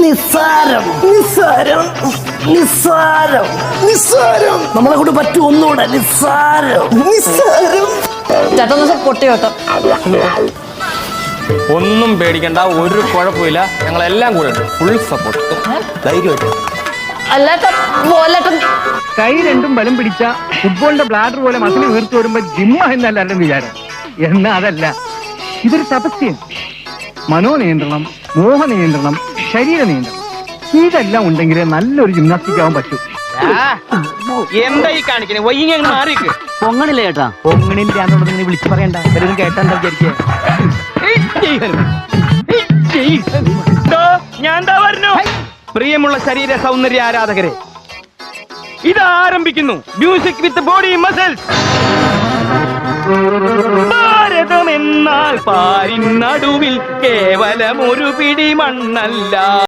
നിസ്സാരം നിസ്സാരം നിസ്സാരം നിസ്സാരം നമ്മളെ കൊണ്ട് പറ്റും ഒന്നുകൂടെ നിസ്സാരം നിസ്സാരം. ചേട്ടൻ പൊട്ടി കേട്ടോ. ഒന്നും പേടിക്കണ്ട, ഒരു കുഴപ്പമില്ല, ഞങ്ങളെല്ലാം കൂടെ ഉണ്ട്, ഫുൾ സപ്പോർട്ട്, ധൈര്യമായിട്ട്. കൈ രണ്ടും ബലം പിടിച്ച ഫുട്ബോളിന്റെ ബ്ലാഡർ പോലെ മസിൽ വീർത്തു വരുമ്പോ ജിമ്മ എന്നല്ല വിചാരം. എന്നാ അതല്ല, ഇതൊരു തപസ്യം. മനോനിയന്ത്രണം, മോഹനിയന്ത്രണം, ശരീര നിയന്ത്രണം, ഇതെല്ലാം ഉണ്ടെങ്കിൽ നല്ലൊരു ജിംനാസ്റ്റിക് ആവാൻ പറ്റും. എന്താ ഈ കാണിക്കണേ? വൈകി മാറിക്ക് പൊങ്ങണില്ല ചേട്ടാ. പൊങ്ങണില്ല എന്നുള്ളത് നിങ്ങൾ വിളിച്ചു പറയണ്ട, എല്ലാവരും കേട്ടാ വിചാരിക്കുക. ഞാൻ എന്താ പറഞ്ഞു? പ്രിയമുള്ള ശരീര സൗന്ദര്യ ആരാധകരെ, ഇത് ആരംഭിക്കുന്നു മ്യൂസിക് വിത്ത് ബോഡി മസിൽസ്. ഭാരതം എന്നാൽ പാരിൻ നടുവിൽ കേവലം ഒരു പിടി മണ്ണല്ല.